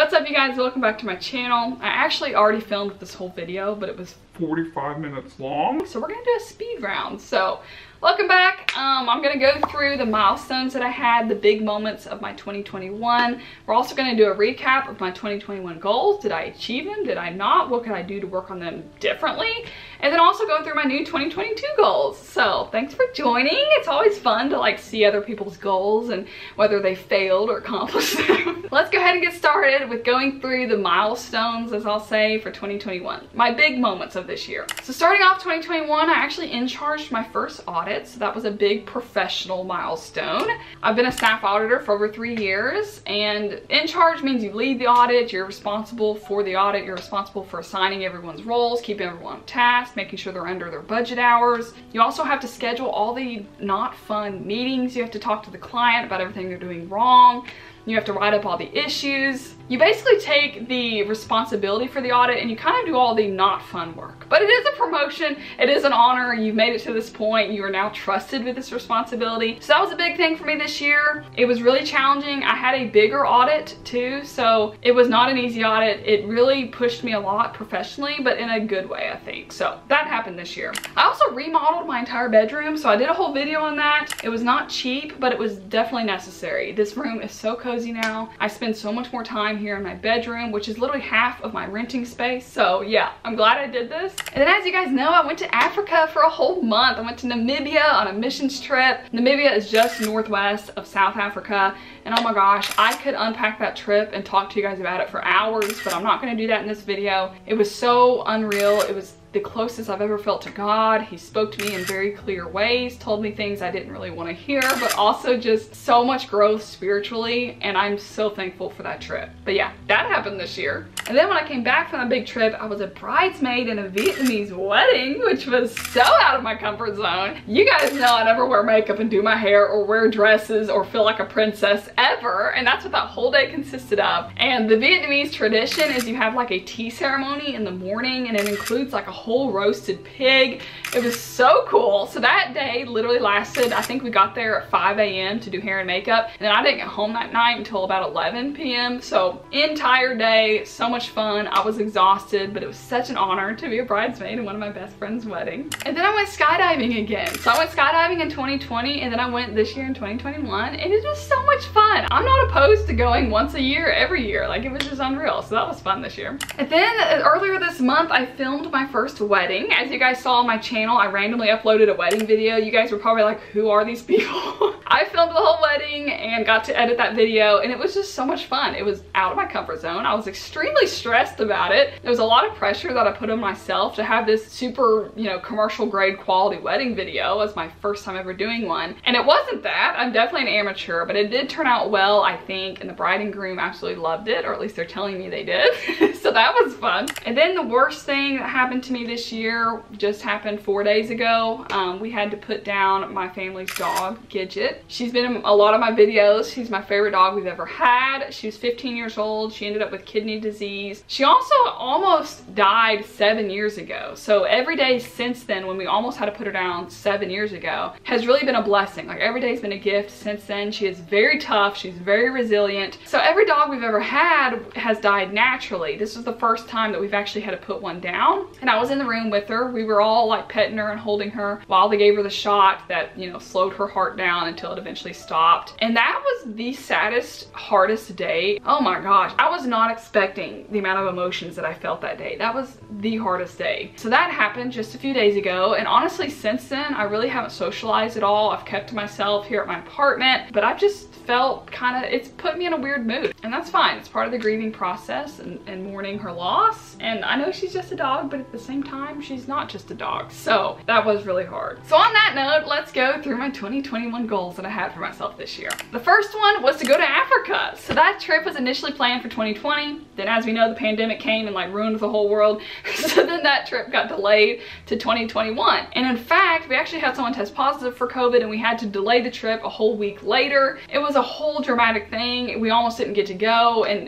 What's up, you guys? Welcome back to my channel. I actually already filmed this whole video, but it was 45 minutes long. So we're gonna do a speed round. So welcome back. I'm gonna go through the milestones that I had, the big moments of my 2021. We're also gonna do a recap of my 2021 goals. Did I achieve them? Did I not? What could I do to work on them differently? And then also going through my new 2022 goals. So thanks for joining. It's always fun to like see other people's goals and whether they failed or accomplished them. Let's go ahead and get started with going through the milestones, as I'll say, for 2021. My big moments of this year. So starting off 2021, I actually in-charged my first audit. So that was a big professional milestone. I've been a staff auditor for over 3 years, and in charge means you lead the audit, you're responsible for the audit, you're responsible for assigning everyone's roles, keeping everyone on task, making sure they're under their budget hours. You also have to schedule all the not fun meetings. You have to talk to the client about everything they're doing wrong. You have to write up all the issues. You basically take the responsibility for the audit and you kind of do all the not fun work. But it is a promotion, it is an honor, you've made it to this point, you are now trusted with this responsibility. So that was a big thing for me this year. It was really challenging. I had a bigger audit too, so it was not an easy audit. It really pushed me a lot professionally, but in a good way, I think. So that happened this year. I also remodeled my entire bedroom, so I did a whole video on that. It was not cheap, but it was definitely necessary. This room is so cozy now. I spend so much more time here in my bedroom, which is literally half of my renting space. So yeah, I'm glad I did this. And then, as you guys know, I went to Africa for a whole month. I went to Namibia on a missions trip. Namibia is just northwest of South Africa. And oh my gosh, I could unpack that trip and talk to you guys about it for hours, but I'm not gonna do that in this video. It was so unreal. It was the closest I've ever felt to God. He spoke to me in very clear ways, told me things I didn't really want to hear, but also just so much growth spiritually, and I'm so thankful for that trip. But yeah, that happened this year. And then when I came back from a big trip, I was a bridesmaid in a Vietnamese wedding, which was so out of my comfort zone. You guys know I never wear makeup and do my hair or wear dresses or feel like a princess ever, and that's what that whole day consisted of. And the Vietnamese tradition is you have like a tea ceremony in the morning, and it includes like a whole roasted pig. It was so cool. So that day literally lasted, I think we got there at 5 a.m. to do hair and makeup, and then I didn't get home that night until about 11 p.m. So entire day, so much fun. I was exhausted, but it was such an honor to be a bridesmaid in one of my best friend's weddings. And then I went skydiving again. So I went skydiving in 2020, and then I went this year in 2021, and it was so much fun. I'm not opposed to going once a year, every year. Like, it was just unreal. So that was fun this year. And then earlier this month, I filmed my first wedding. As you guys saw on my channel, I randomly uploaded a wedding video. You guys were probably like, who are these people? I filmed the whole wedding and got to edit that video, and it was just so much fun. It was out of my comfort zone. I was extremely stressed about it. There was a lot of pressure that I put on myself to have this super, you know, commercial grade quality wedding video as my first time ever doing one. And it wasn't that. I'm definitely an amateur, but it did turn out well, I think, and the bride and groom absolutely loved it, or at least they're telling me they did. So that was fun. And then the worst thing that happened to me this year just happened 4 days ago. We had to put down my family's dog, Gidget. She's been in a lot of my videos. She's my favorite dog we've ever had. She was 15 years old. She ended up with kidney disease. She also almost died 7 years ago. So every day since then, when we almost had to put her down 7 years ago, has really been a blessing. Like, every day's been a gift since then. She is very tough. She's very resilient. So every dog we've ever had has died naturally. This was the first time that we've actually had to put one down. And I was in the room with her. We were all like petting her and holding her while they gave her the shot that, you know, slowed her heart down until it eventually stopped. And that was the saddest, hardest day. Oh my gosh, I was not expecting the amount of emotions that I felt that day. That was the hardest day. So that happened just a few days ago, and honestly since then I really haven't socialized at all. I've kept to myself here at my apartment, but I've just felt kind of, it's put me in a weird mood, and that's fine. It's part of the grieving process and mourning her loss. And I know she's just a dog, but at the same time she's not just a dog. So that was really hard. So on that note, let's go through my 2021 goals that I had for myself this year. The first one was to go to Africa. So that trip was initially planned for 2020. Then, as we know, the pandemic came and like ruined the whole world. So then that trip got delayed to 2021. And in fact, we actually had someone test positive for COVID, and we had to delay the trip a whole week later. It was a whole dramatic thing. We almost didn't get to go, and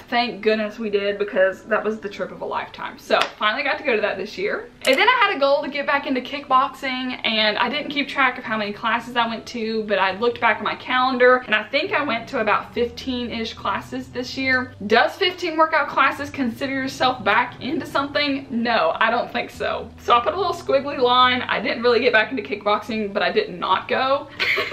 thank goodness we did, because that was the trip of a lifetime. So finally got to go to that this year. And then I had a goal to get back into kickboxing, and I didn't keep track of how many classes I went to, but I looked back at my calendar and I think I went to about 15-ish classes this year. Does 15 workout classes consider yourself back into something? No, I don't think so. So I put a little squiggly line. I didn't really get back into kickboxing, but I did not go.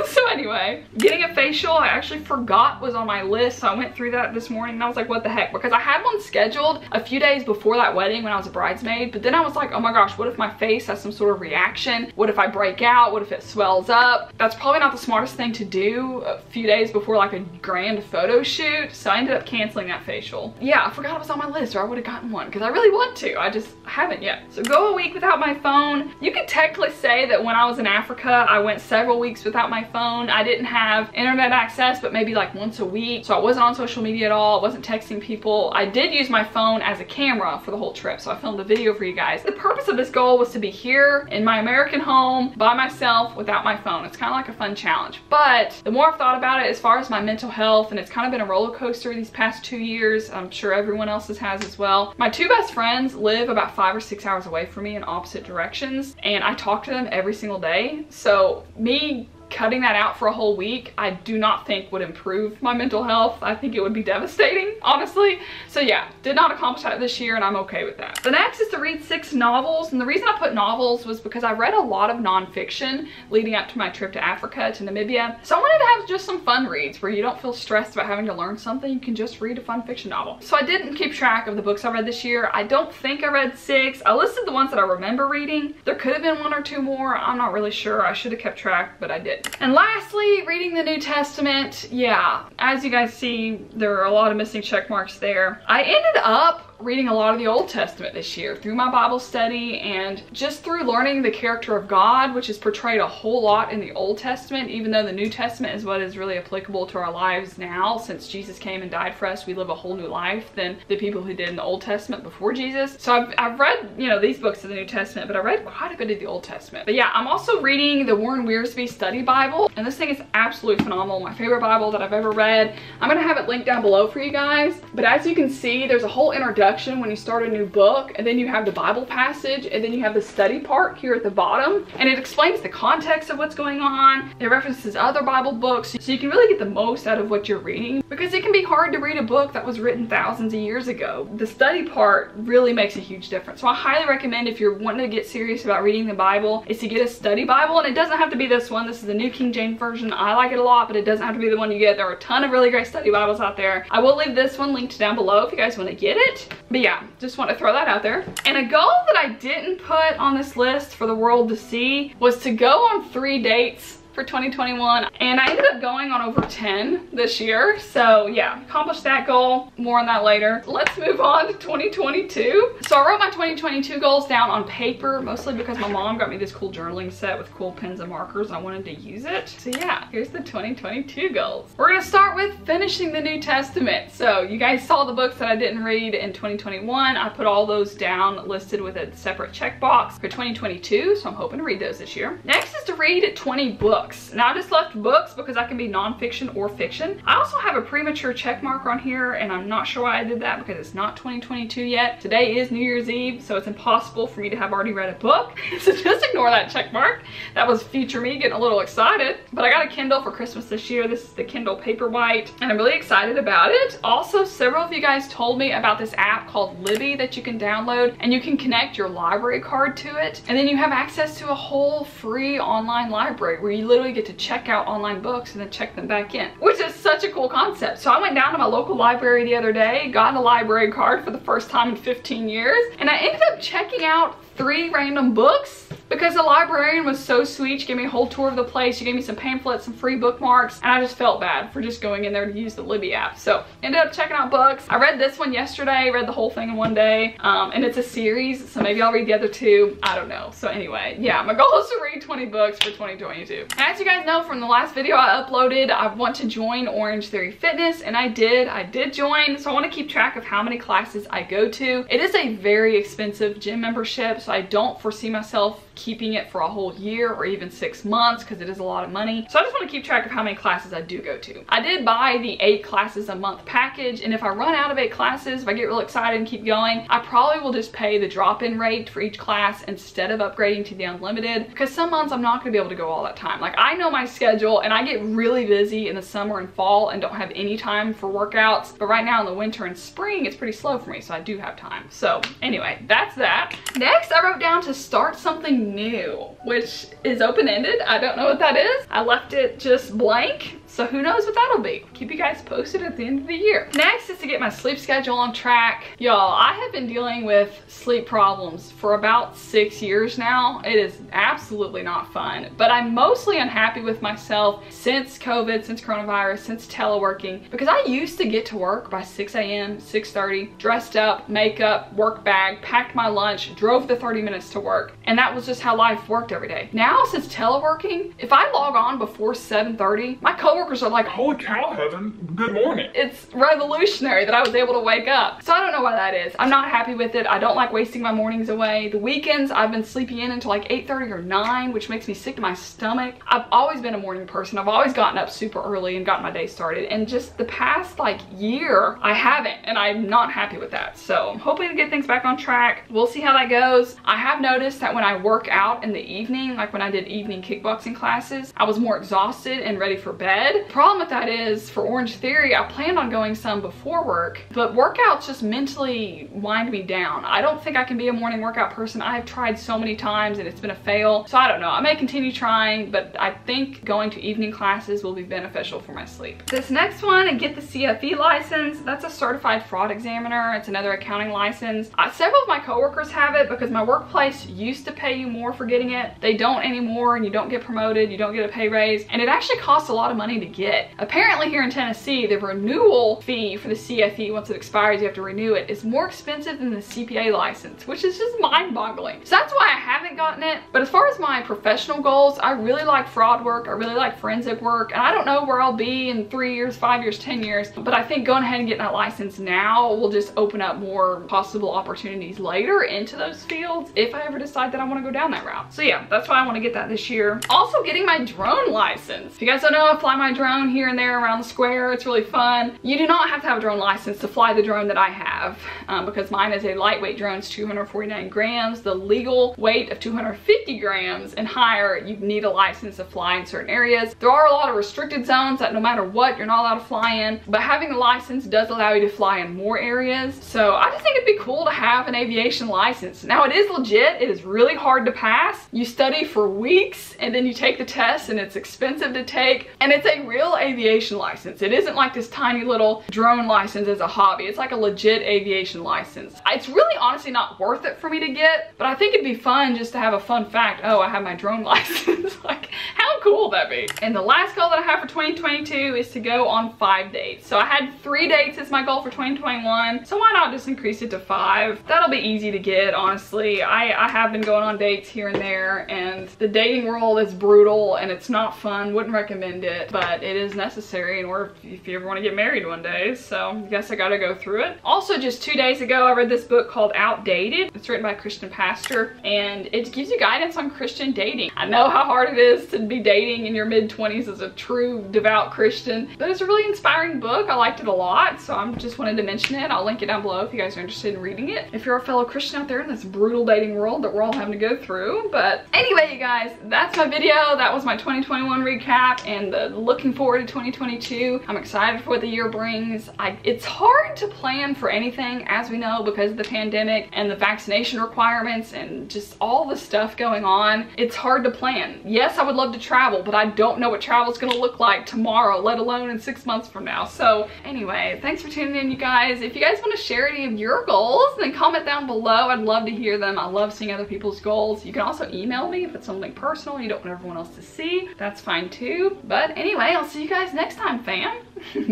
So anyway, getting a facial, I actually forgot was on my list. So I went through that this morning and I was like, what the heck? Because I had one scheduled a few days before that wedding when I was a bridesmaid, but then I was like, oh my gosh, what if my face has some sort of reaction? What if I break out? What if it swells up? That's probably not the smartest thing to do a few days before like a grand photo shoot. So I ended up canceling that facial. Yeah, I forgot it was on my list, or I would have gotten one because I really want to. I just haven't yet. So go a week without my phone. You could technically say that when I was in Africa, I went several weeks without my phone. I didn't have internet access, but maybe like once a week. So I wasn't on social media at all. I wasn't texting people. I did use my phone as a camera for the whole trip. So I filmed a video for you guys. The purpose of this goal was to be here in my American home by myself without my phone. It's kind of like a fun challenge. But the more I've thought about it, as far as my mental health, and it's kind of been a roller coaster these past 2 years. I'm sure everyone else's has as well. My two best friends live about 5 or 6 hours away from me in opposite directions, and I talk to them every single day. So me cutting that out for a whole week, I do not think would improve my mental health. I think it would be devastating, honestly. So yeah, did not accomplish that this year, and I'm okay with that. The next is to read 6 novels, and the reason I put novels was because I read a lot of nonfiction leading up to my trip to Africa, to Namibia. So I wanted to have just some fun reads where you don't feel stressed about having to learn something. You can just read a fun fiction novel. So I didn't keep track of the books I read this year. I don't think I read 6. I listed the ones that I remember reading. There could have been 1 or 2 more. I'm not really sure. I should have kept track, but I didn't. And lastly, reading the New Testament. Yeah, as you guys see, there are a lot of missing check marks there. I ended up reading a lot of the Old Testament this year through my Bible study and just through learning the character of God, which is portrayed a whole lot in the Old Testament, even though the New Testament is what is really applicable to our lives now. Since Jesus came and died for us, we live a whole new life than the people who did in the Old Testament before Jesus. So I've read, you know, these books of the New Testament, but I read quite a bit of the Old Testament. But yeah, I'm also reading the Warren Weirsby Study Bible, and this thing is absolutely phenomenal. My favorite Bible that I've ever read. I'm gonna have it linked down below for you guys. But as you can see, there's a whole introduction when you start a new book, and then you have the Bible passage, and then you have the study part here at the bottom, and it explains the context of what's going on. It references other Bible books, so you can really get the most out of what you're reading, because it can be hard to read a book that was written thousands of years ago. The study part really makes a huge difference. So I highly recommend, if you're wanting to get serious about reading the Bible, is to get a study Bible. And it doesn't have to be this one. This is the New King James Version. I like it a lot, but it doesn't have to be the one you get. There are a ton of really great study Bibles out there. I will leave this one linked down below if you guys want to get it. But yeah, just want to throw that out there. And a goal that I didn't put on this list for the world to see was to go on 3 dates for 2021, and I ended up going on over 10 this year. So yeah, accomplished that goal. More on that later. Let's move on to 2022. So I wrote my 2022 goals down on paper, mostly because my mom got me this cool journaling set with cool pens and markers. I wanted to use it. So yeah, here's the 2022 goals. We're gonna start with finishing the New Testament. So you guys saw the books that I didn't read in 2021. I put all those down, listed with a separate checkbox for 2022. So I'm hoping to read those this year. Next is to read 20 books. Now I just left books because that can be nonfiction or fiction. I also have a premature check mark on here, and I'm not sure why I did that because it's not 2022 yet. Today is New Year's Eve, so it's impossible for me to have already read a book. So just ignore that check mark. That was future me getting a little excited. But I got a Kindle for Christmas this year. This is the Kindle Paperwhite, and I'm really excited about it. Also, several of you guys told me about this app called Libby that you can download, and you can connect your library card to it, and then you have access to a whole free online library where you literally get to check out online books and then check them back in, which is such a cool concept. So I went down to my local library the other day, got a library card for the first time in 15 years, and I ended up checking out 3 random books because the librarian was so sweet. She gave me a whole tour of the place. She gave me some pamphlets, some free bookmarks, and I just felt bad for just going in there to use the Libby app. So ended up checking out books. I read this one yesterday, read the whole thing in one day, and it's a series, so maybe I'll read the other 2. I don't know. So anyway, yeah, my goal is to read 20 books for 2022. As you guys know from the last video I uploaded, I want to join Orange Theory Fitness, and I did join. So I want to keep track of how many classes I go to. It is a very expensive gym membership, so I don't foresee myself keeping it for a whole year or even 6 months because it is a lot of money. So I just want to keep track of how many classes I do go to. I did buy the 8 classes a month package, and if I run out of 8 classes, if I get real excited and keep going, I probably will just pay the drop-in rate for each class instead of upgrading to the unlimited, because some months I'm not going to be able to go all that time. Like, I know my schedule and I get really busy in the summer and fall and don't have any time for workouts, but right now in the winter and spring it's pretty slow for me, so I do have time. So anyway, that's that. Next, I wrote down to start something new, which is open-ended. I don't know what that is. I left it just blank, so who knows what that'll be. Keep you guys posted at the end of the year. Next is to get my sleep schedule on track. Y'all, I have been dealing with sleep problems for about 6 years now. It is absolutely not fun, but I'm mostly unhappy with myself since COVID, since coronavirus, since teleworking, because I used to get to work by 6 a.m., 6:30, dressed up, makeup, work bag, packed my lunch, drove the 30 minutes to work, and that was just how life worked every day. Now, since teleworking, if I log on before 7:30, my coworkers are like, holy cow, Heaven, good morning. It's revolutionary that I was able to wake up. So I don't know why that is. I'm not happy with it. I don't like wasting my mornings away. The weekends, I've been sleeping in until like 8:30 or 9, which makes me sick to my stomach. I've always been a morning person. I've always gotten up super early and gotten my day started. And just the past like year, I haven't, and I'm not happy with that. So I'm hoping to get things back on track. We'll see how that goes. I have noticed that when I work out in the evening, like when I did evening kickboxing classes, I was more exhausted and ready for bed. The problem with that is, for Orange Theory, I planned on going some before work, but workouts just mentally wind me down. I don't think I can be a morning workout person. I have tried so many times and it's been a fail. So I don't know. I may continue trying, but I think going to evening classes will be beneficial for my sleep. This next one, and get the CFE license. That's a certified fraud examiner. It's another accounting license. Several of my coworkers have it because my workplace used to pay you more for getting it. They don't anymore, and you don't get promoted, you don't get a pay raise, and it actually costs a lot of money to get. Apparently here in Tennessee, the renewal fee for the CFE, once it expires, you have to renew it, is more expensive than the CPA license, which is just mind-boggling. So that's why I haven't gotten it. But as far as my professional goals, I really like fraud work, I really like forensic work, and I don't know where I'll be in 3 years, 5 years, 10 years, but I think going ahead and getting that license now will just open up more possible opportunities later into those fields if I ever decide that I want to go down that route. So yeah, that's why I want to get that this year. Also getting my drone license. If you guys don't know, I fly my drone here and there around the square. It's really fun. You do not have to have a drone license to fly the drone that I have, because mine is a lightweight drone. It's 249 grams. The legal weight of 250 grams and higher, you need a license to fly in certain areas. There are a lot of restricted zones that no matter what, you're not allowed to fly in, but having a license does allow you to fly in more areas. So I just think it'd be cool to have an aviation license. Now, it is legit. It is really hard to pass. You study for weeks and then you take the test, and it's expensive to take, and it's a real aviation license. It isn't like this tiny little drone license as a hobby. It's like a legit aviation license. It's really honestly not worth it for me to get, but I think it'd be fun just to have a fun fact. Oh, I have my drone license. Like, how cool would that be? And the last goal that I have for 2022 is to go on 5 dates. So I had 3 dates as my goal for 2021. So why not just increase it to 5? That'll be easy to get, honestly. I have been going on dates here and there, and the dating world is brutal and it's not fun. Wouldn't recommend it, but it is necessary in order if you ever want to get married one day. So I guess I gotta go through it. Also, just 2 days ago, I read this book called Outdated. It's written by a Christian pastor, and it gives you guidance on Christian dating. I know how hard it is to be dating in your mid-20s as a true devout Christian, but it's a really inspiring book. I liked it a lot, so I just wanted to mention it. I'll link it down below if you guys are interested in reading it, if you're a fellow Christian out there in this brutal dating world that we're all having to go through. But anyway, you guys, that's my video. That was my 2021 recap and looking forward to 2022. I'm excited for what the year brings. It's hard to plan for anything, as we know, because of the pandemic and the vaccination requirements and just all the stuff going on. It's hard to plan. Yes, I would love to travel, but I don't know what travel is going to look like tomorrow, let alone in 6 months from now. So anyway, thanks for tuning in, you guys. If you guys want to share any of your goals, then comment down below. I'd love to hear them. I love seeing other people's goals. You can also email me if it's something personal you don't want everyone else to see. That's fine too. But anyway, I'll see you guys next time, fam.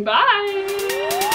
Bye.